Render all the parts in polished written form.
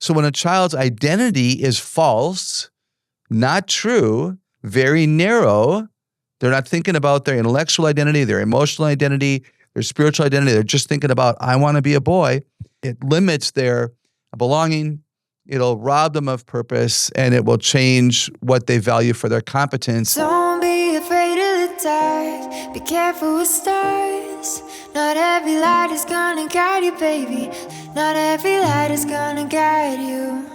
So when a child's identity is false, not true, very narrow, they're not thinking about their intellectual identity, their emotional identity, their spiritual identity. They're just thinking about, I want to be a boy. It limits their belonging. It'll rob them of purpose, and it will change what they value for their competence. Don't be afraid of the dark. Be careful with stars. Not every light is gonna guide you, baby. Not every light is gonna guide you.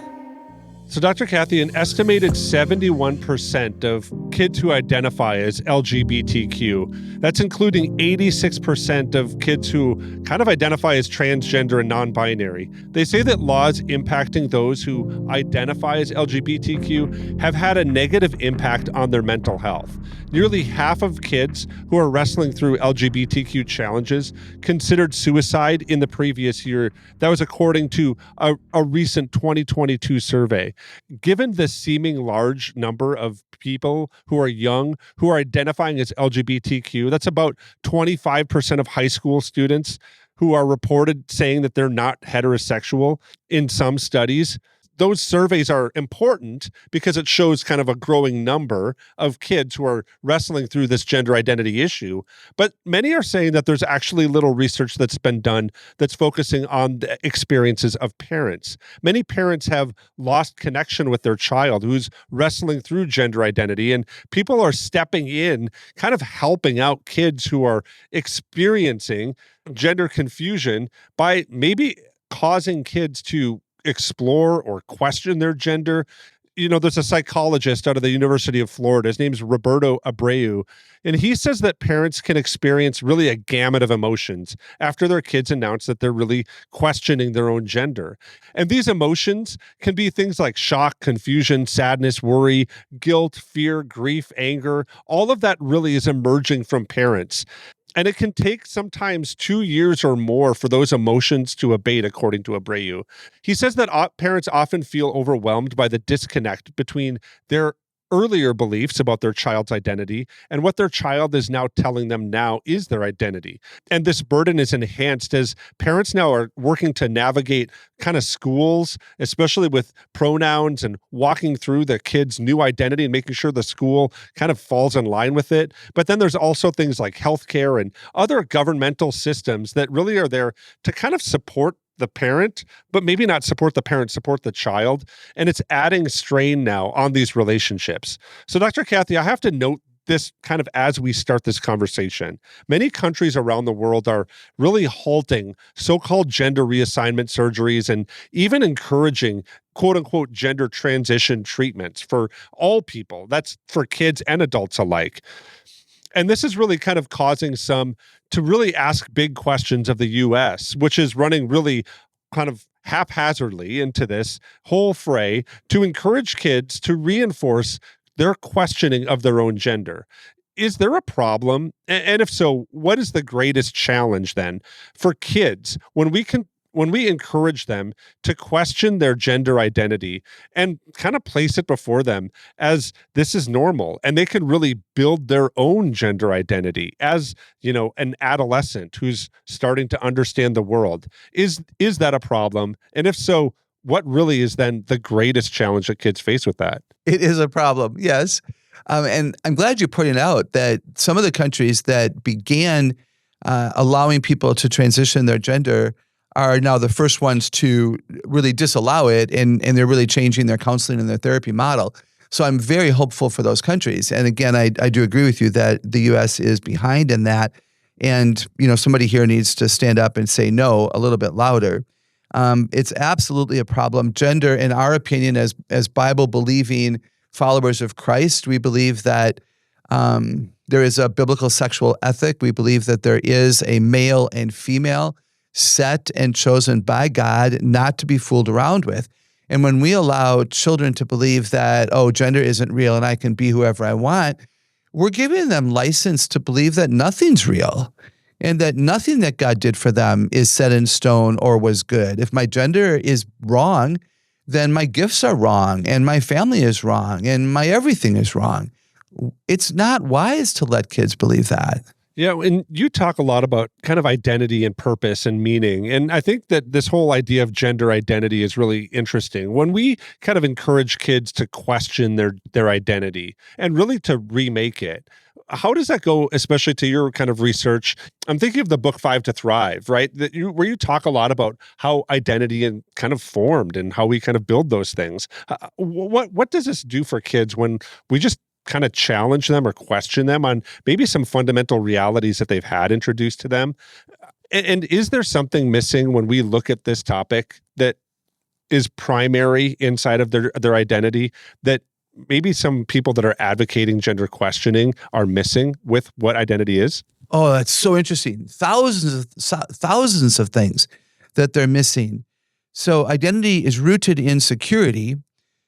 So, Dr. Kathy, an estimated 71% of kids who identify as LGBTQ, that's including 86% of kids who kind of identify as transgender and non-binary. They say that laws impacting those who identify as LGBTQ have had a negative impact on their mental health. Nearly half of kids who are wrestling through LGBTQ challenges considered suicide in the previous year. That was according to a recent 2022 survey. Given the seeming large number of people who are young, who are identifying as LGBTQ, that's about 25% of high school students who are reported saying that they're not heterosexual in some studies. Those surveys are important because it shows kind of a growing number of kids who are wrestling through this gender identity issue. But many are saying that there's actually little research that's been done that's focusing on the experiences of parents. Many parents have lost connection with their child who's wrestling through gender identity, and people are stepping in, kind of helping out kids who are experiencing gender confusion by maybe causing kids to explore or question their gender. You know, there's a psychologist out of the University of Florida. His name's Roberto Abreu, and he says that parents can experience really a gamut of emotions after their kids announce that they're really questioning their own gender. And these emotions can be things like shock, confusion, sadness, worry, guilt, fear, grief, anger. All of that really is emerging from parents. And it can take sometimes 2 years or more for those emotions to abate, according to Abreu. He says that parents often feel overwhelmed by the disconnect between their earlier beliefs about their child's identity and what their child is now telling them now is their identity. And this burden is enhanced as parents now are working to navigate kind of schools, especially with pronouns and walking through the kid's new identity and making sure the school kind of falls in line with it. But then there's also things like healthcare and other governmental systems that really are there to kind of support the parent, but maybe not support the parent, support the child. And it's adding strain now on these relationships. So Dr. Kathy, I have to note this kind of as we start this conversation. Many countries around the world are really halting so-called gender reassignment surgeries and even encouraging quote unquote gender transition treatments for all people. That's for kids and adults alike. And this is really kind of causing some to really ask big questions of the U.S., which is running really kind of haphazardly into this whole fray to encourage kids to reinforce their questioning of their own gender. Is there a problem? And if so, what is the greatest challenge then for kids when we encourage them to question their gender identity and kind of place it before them as this is normal, and they can really build their own gender identity as, you know, an adolescent who's starting to understand the world? Is that a problem? And if so, what really is then the greatest challenge that kids face with that? It is a problem, yes. And I'm glad you pointed out that some of the countries that began allowing people to transition their gender are now the first ones to really disallow it, and they're really changing their counseling and their therapy model. So I'm very hopeful for those countries. And again, I do agree with you that the U.S. is behind in that. And, you know, somebody here needs to stand up and say no a little bit louder. It's absolutely a problem. Gender, in our opinion, as Bible-believing followers of Christ, we believe that there is a biblical sexual ethic. We believe that there is a male and female set and chosen by God, not to be fooled around with. And when we allow children to believe that, oh, gender isn't real and I can be whoever I want, we're giving them license to believe that nothing's real and that nothing that God did for them is set in stone or was good. If my gender is wrong, then my gifts are wrong and my family is wrong and my everything is wrong. It's not wise to let kids believe that. Yeah, and you talk a lot about kind of identity and purpose and meaning. And I think that this whole idea of gender identity is really interesting. When we kind of encourage kids to question their identity and really to remake it, how does that go, especially to your kind of research? I'm thinking of the book Five to Thrive, right? Where you talk a lot about how identity and kind of formed and how we kind of build those things. What does this do for kids when we just kind of challenge them or question them on maybe some fundamental realities that they've had introduced to them? And is there something missing when we look at this topic that is primary inside of their identity that maybe some people that are advocating gender questioning are missing with what identity is? Oh, that's so interesting. Thousands of things that they're missing. So identity is rooted in security.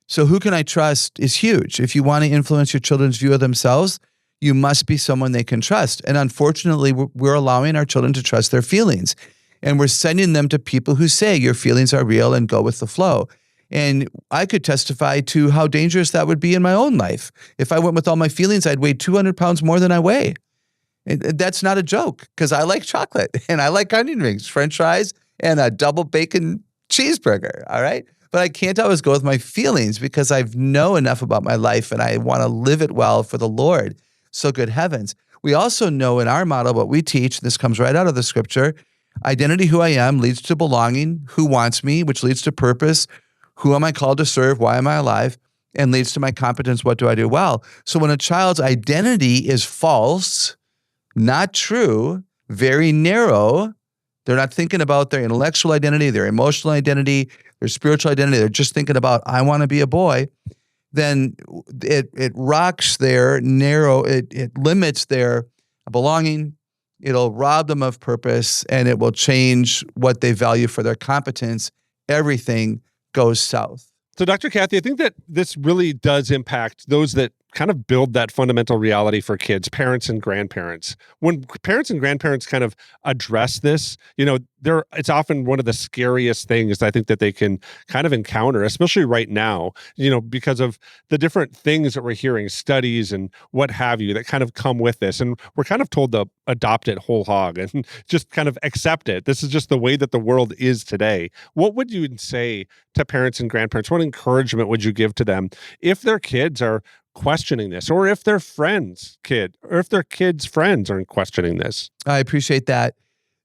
So who can I trust is huge. If you want to influence your children's view of themselves, you must be someone they can trust. And unfortunately, we're allowing our children to trust their feelings. And we're sending them to people who say your feelings are real and go with the flow. And I could testify to how dangerous that would be in my own life. If I went with all my feelings, I'd weigh 200 pounds more than I weigh. And that's not a joke, because I like chocolate and I like onion rings, French fries, and a double bacon cheeseburger, all right? But I can't always go with my feelings because I know enough about my life and I want to live it well for the Lord. So good heavens. We also know in our model what we teach, this comes right out of the scripture, identity, who I am, leads to belonging, who wants me, which leads to purpose, who am I called to serve, why am I alive, and leads to my competence, what do I do well. So when a child's identity is false, not true, very narrow, they're not thinking about their intellectual identity, their emotional identity, their spiritual identity. They're just thinking about, I want to be a boy. Then it rocks their narrow, it limits their belonging. It'll rob them of purpose, and it will change what they value for their competence. Everything goes south. So, Dr. Kathy, I think that this really does impact those that kind of build that fundamental reality for kids, parents and grandparents. When parents and grandparents kind of address this, it's often one of the scariest things I think that they can kind of encounter, especially right now, because of the different things that we're hearing, studies and what have you, that kind of come with this. And we're kind of told to adopt it whole hog and just kind of accept it. This is just the way that the world is today. What would you say to parents and grandparents? What encouragement would you give to them if their kids are questioning this, or if their kids' friends are questioning this? I appreciate that.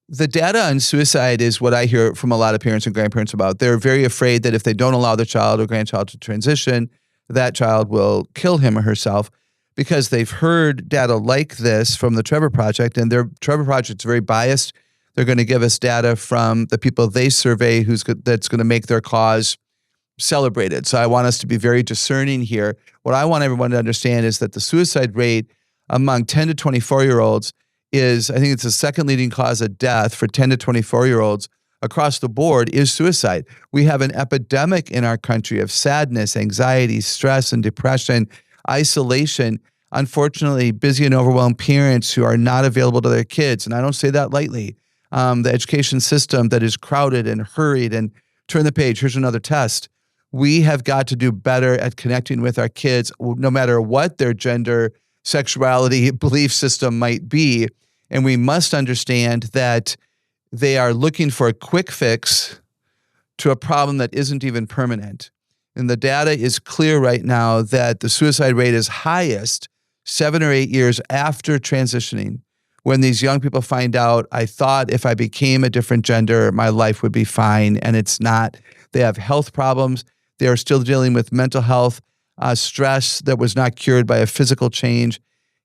The data on suicide is what I hear from a lot of parents and grandparents about. They're very afraid that if they don't allow their child or grandchild to transition, that child will kill him or herself, because they've heard data like this from the Trevor Project, and their Trevor Project's very biased. They're going to give us data from the people they survey that's going to make their cause celebrated. So I want us to be very discerning here. What I want everyone to understand is that the suicide rate among 10 to 24-year-olds is, I think it's the second leading cause of death for 10 to 24-year-olds across the board is suicide. We have an epidemic in our country of sadness, anxiety, stress, and depression, isolation. Unfortunately, busy and overwhelmed parents who are not available to their kids. And I don't say that lightly. The education system that is crowded and hurried and turn the page, here's another test. We have got to do better at connecting with our kids, no matter what their gender, sexuality, belief system might be. And we must understand that they are looking for a quick fix to a problem that isn't even permanent. And the data is clear right now that the suicide rate is highest 7 or 8 years after transitioning, when these young people find out, I thought if I became a different gender, my life would be fine, and it's not. They have health problems. They are still dealing with mental health, stress that was not cured by a physical change.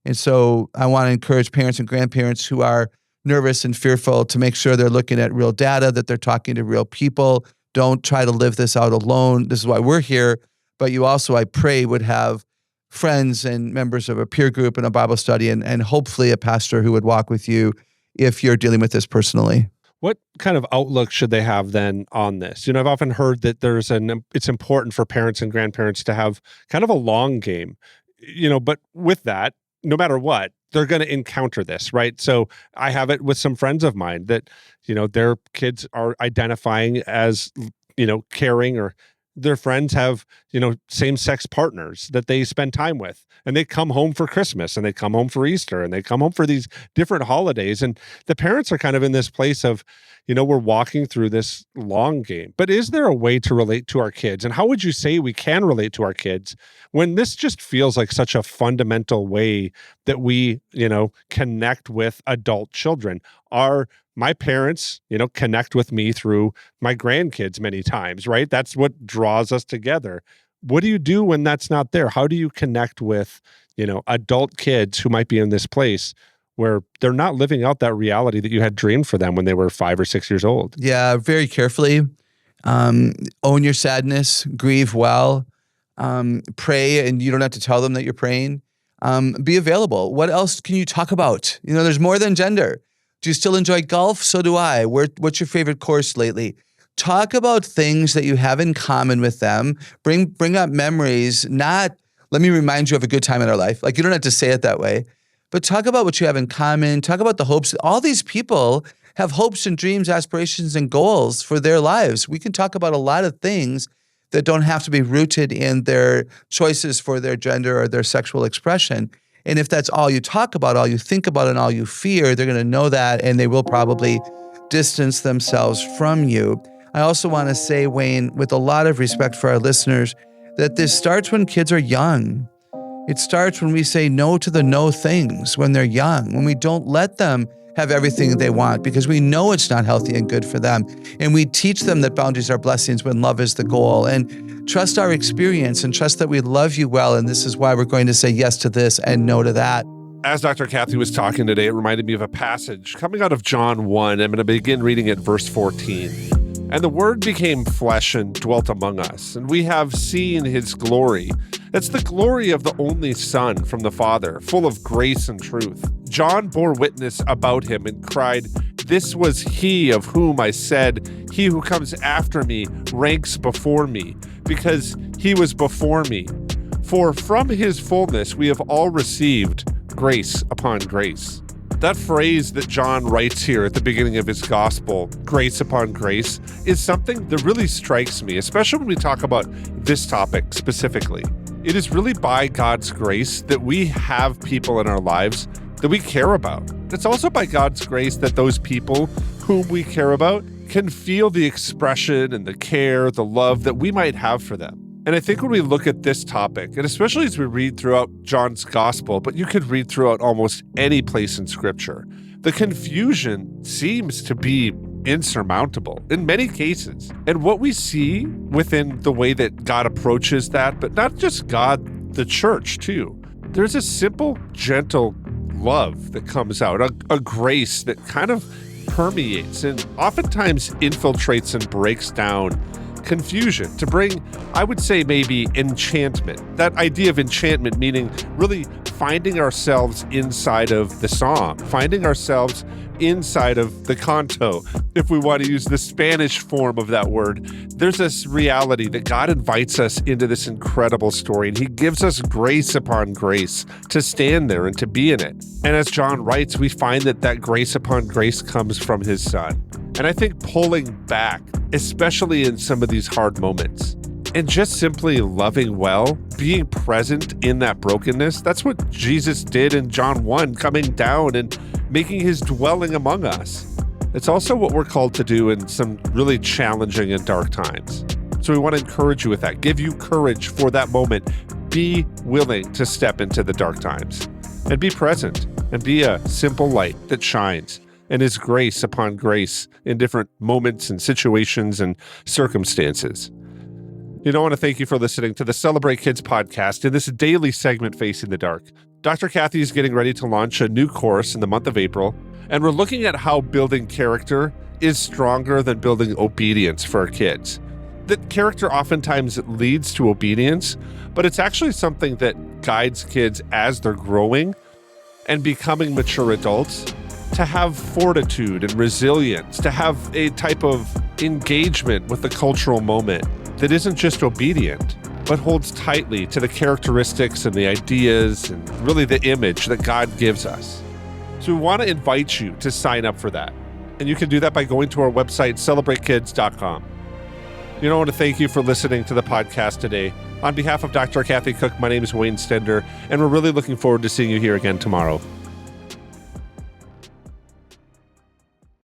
And so I want to encourage parents and grandparents who are nervous and fearful to make sure they're looking at real data, that they're talking to real people. Don't try to live this out alone. This is why we're here. But you also, I pray, would have friends and members of a peer group and a Bible study and hopefully a pastor who would walk with you if you're dealing with this personally. What kind of outlook should they have then on this? I've often heard that it's important for parents and grandparents to have kind of a long game, but with that, no matter what, they're going to encounter this, right? So I have it with some friends of mine that, their kids are identifying as, caring or their friends have, same-sex partners that they spend time with, and they come home for Christmas, and they come home for Easter, and they come home for these different holidays. And the parents are kind of in this place of, we're walking through this long game. But is there a way to relate to our kids? And how would you say we can relate to our kids when this just feels like such a fundamental way that we, connect with adult children? My parents, connect with me through my grandkids many times, right? That's what draws us together. What do you do when that's not there? How do you connect with, adult kids who might be in this place where they're not living out that reality that you had dreamed for them when they were 5 or 6 years old? Yeah, very carefully. Own your sadness, grieve well, pray, and you don't have to tell them that you're praying. Be available. What else can you talk about? There's more than gender. Do you still enjoy golf? So do I. What's your favorite course lately? Talk about things that you have in common with them. Bring up memories, not let me remind you of a good time in our life. Like, you don't have to say it that way, but talk about what you have in common. Talk about the hopes. All these people have hopes and dreams, aspirations, and goals for their lives. We can talk about a lot of things that don't have to be rooted in their choices for their gender or their sexual expression. And if that's all you talk about, all you think about, and all you fear, they're going to know that, and they will probably distance themselves from you. I also want to say, Wayne, with a lot of respect for our listeners, that this starts when kids are young. It starts when we say no to the no things when they're young, when we don't let them have everything they want because we know it's not healthy and good for them. And we teach them that boundaries are blessings when love is the goal. And trust our experience and trust that we love you well. And this is why we're going to say yes to this and no to that. As Dr. Kathy was talking today, it reminded me of a passage coming out of John 1. I'm going to begin reading at verse 14. And the Word became flesh and dwelt among us, and we have seen his glory. It's the glory of the only Son from the Father, full of grace and truth. John bore witness about him and cried, "This was he of whom I said, he who comes after me ranks before me, because he was before me. For from his fullness we have all received grace upon grace." That phrase that John writes here at the beginning of his gospel, grace upon grace, is something that really strikes me, especially when we talk about this topic specifically. It is really by God's grace that we have people in our lives that we care about. It's also by God's grace that those people whom we care about can feel the expression and the care, the love that we might have for them. And I think when we look at this topic, and especially as we read throughout John's gospel, but you could read throughout almost any place in scripture, the confusion seems to be insurmountable in many cases. And what we see within the way that God approaches that, but not just God, the church too, there's a simple, gentle love that comes out, a grace that kind of permeates and oftentimes infiltrates and breaks down confusion to bring, I would say, maybe enchantment. That idea of enchantment meaning really finding ourselves inside of the song, finding ourselves inside of the canto, if we want to use the Spanish form of that word. There's this reality that God invites us into this incredible story, and he gives us grace upon grace to stand there and to be in it. And as John writes, we find that grace upon grace comes from his Son. And I think pulling back, especially in some of these hard moments, and just simply loving well, being present in that brokenness, that's what Jesus did in John 1, coming down and making his dwelling among us. It's also what we're called to do in some really challenging and dark times. So we want to encourage you with that, give you courage for that moment. Be willing to step into the dark times and be present and be a simple light that shines and is grace upon grace in different moments and situations and circumstances. I want to thank you for listening to the Celebrate Kids podcast in this daily segment, Facing the Dark. Dr. Kathy is getting ready to launch a new course in the month of April, and we're looking at how building character is stronger than building obedience for our kids. That character oftentimes leads to obedience, but it's actually something that guides kids as they're growing and becoming mature adults to have fortitude and resilience, to have a type of engagement with the cultural moment that isn't just obedient, but holds tightly to the characteristics and the ideas and really the image that God gives us. So we want to invite you to sign up for that. And you can do that by going to our website, celebratekids.com. I want to thank you for listening to the podcast today. On behalf of Dr. Kathy Cook, my name is Wayne Stender, and we're really looking forward to seeing you here again tomorrow.